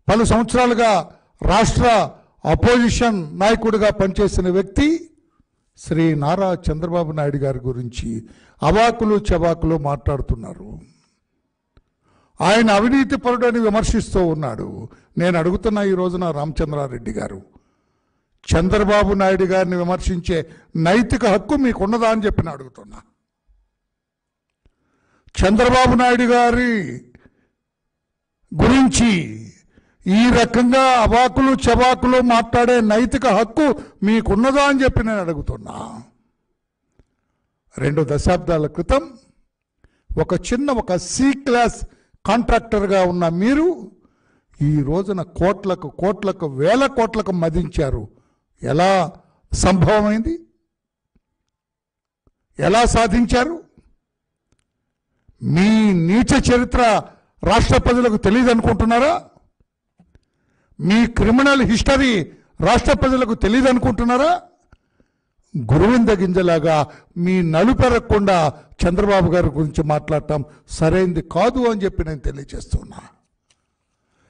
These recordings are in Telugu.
పలు సంవత్సరాలుగా రాష్ట్ర అపోజిషన్ నాయకుడిగా పనిచేసిన వ్యక్తి శ్రీ నారా చంద్రబాబు నాయుడు గారి గురించి అవాకులు చవాకులు మాట్లాడుతున్నారు. ఆయన అవినీతి పరుడని విమర్శిస్తూ ఉన్నాడు. నేను అడుగుతున్నా ఈ రోజున రామచంద్రారెడ్డి గారు, చంద్రబాబు నాయుడు గారిని విమర్శించే నైతిక హక్కు మీకున్నదా అని చెప్పి నేను అడుగుతున్నా. చంద్రబాబు నాయుడు గారి గురించి ఈ రకంగా అవాకులు చవాకులు మాట్లాడే నైతిక హక్కు మీకున్నదా అని చెప్పి నేను అడుగుతున్నా. 2 దశాబ్దాల క్రితం ఒక సి క్లాస్ కాంట్రాక్టర్గా ఉన్న మీరు ఈ రోజున కోట్లకు వేల కోట్లకు మదించారు. ఎలా సంభవమైంది? ఎలా సాధించారు? మీ నీచ చరిత్ర రాష్ట్ర ప్రజలకు తెలియదు అనుకుంటున్నారా? మీ క్రిమినల్ హిస్టరీ రాష్ట్ర ప్రజలకు తెలియదు అనుకుంటున్నారా? గురువింద గింజలాగా మీ నలుపెరగకుండా చంద్రబాబు గారి గురించి మాట్లాడటం సరైంది కాదు అని చెప్పి నేను తెలియజేస్తున్నా.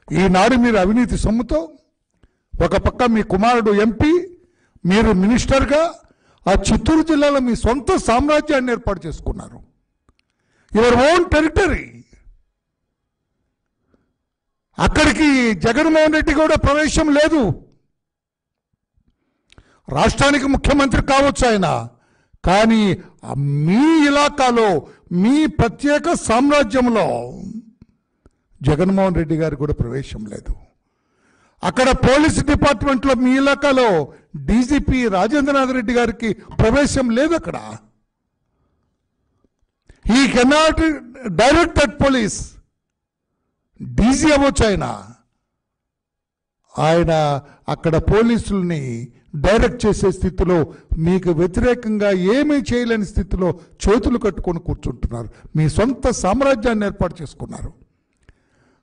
ఈనాడు మీరు అవినీతి సొమ్ముతో ఒక పక్క మీ కుమారుడు ఎంపీ, మీరు మినిస్టర్గా ఆ చిత్తూరు జిల్లాలో మీ సొంత సామ్రాజ్యాన్ని ఏర్పాటు చేసుకున్నారు. Your own territory. అక్కడికి జగన్మోహన్ రెడ్డి కూడా ప్రవేశం లేదు. రాష్ట్రానికి ముఖ్యమంత్రి కావచ్చు ఆయన, కానీ మీ ఇలాకాలో మీ ప్రత్యేక సామ్రాజ్యంలో జగన్మోహన్ రెడ్డి గారికి కూడా ప్రవేశం లేదు. అక్కడ పోలీస్ డిపార్ట్మెంట్లో మీ ఇలాకాలో డీజీపీ రాజేంద్రనాథ్ రెడ్డి గారికి ప్రవేశం లేదు. అక్కడ he cannot direct that police. DG అవ్వచ్చు ఆయన అక్కడ పోలీసుల్ని డైరెక్ట్ చేసే స్థితిలో, మీకు వ్యతిరేకంగా ఏమీ చేయలేని స్థితిలో చేతులు కట్టుకొని కూర్చుంటున్నారు. మీ సొంత సామ్రాజ్యాన్ని ఏర్పాటు చేసుకున్నారు.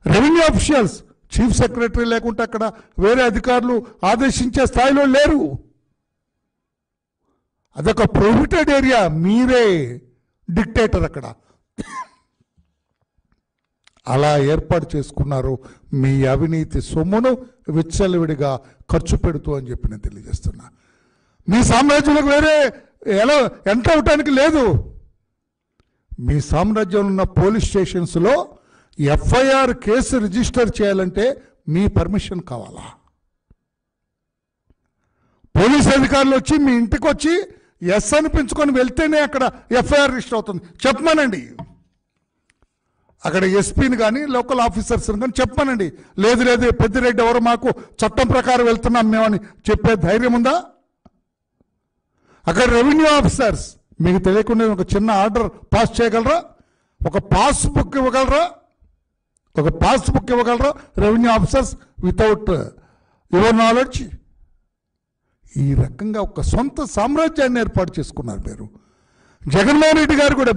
రెవెన్యూ ఆఫీషియల్స్, చీఫ్ సెక్రటరీ లేకుంటే అక్కడ వేరే అధికారులు ఆదేశించే స్థాయిలో లేరు. అదొక ప్రొహిబిటెడ్ ఏరియా. మీరే డిక్టేటర్ అక్కడ. అలా ఏర్పాటు చేసుకున్నారు. మీ అవినీతి సొమ్మును విచ్చలవిడిగా ఖర్చు పెడుతూ అని చెప్పి నేను తెలియజేస్తున్నా. మీ సామ్రాజ్యంలోకి వేరే ఎలా ఎంటర్ అవటానికి లేదు. మీ సామ్రాజ్యంలో ఉన్న పోలీస్ స్టేషన్స్లో ఎఫ్ఐఆర్ కేసు రిజిస్టర్ చేయాలంటే మీ పర్మిషన్ కావాలా? పోలీస్ అధికారులు వచ్చి మీ ఇంటికి వచ్చి ఎస్ అనిపించుకొని వెళ్తేనే అక్కడ ఎఫ్ఐఆర్ రిజిస్టర్ అవుతుంది. చెప్పమనండి. అక్కడ ఎస్పీని కానీ లోకల్ ఆఫీసర్స్ని కానీ చెప్పమనండి. లేదు పెద్దిరెడ్డి ఎవరు, మాకు చట్టం ప్రకారం వెళ్తున్నాం మేమని చెప్పే ధైర్యం ఉందా? అక్కడ రెవెన్యూ ఆఫీసర్స్ మీకు తెలియకుండా ఒక చిన్న ఆర్డర్ పాస్ చేయగలరా? ఒక పాస్బుక్ ఇవ్వగలరా? Revenue officers without your knowledge? ఈ రకంగా ఒక సొంత సామ్రాజ్యాన్ని ఏర్పాటు చేసుకున్నారు మీరు. జగన్మోహన్ రెడ్డి గారు కూడా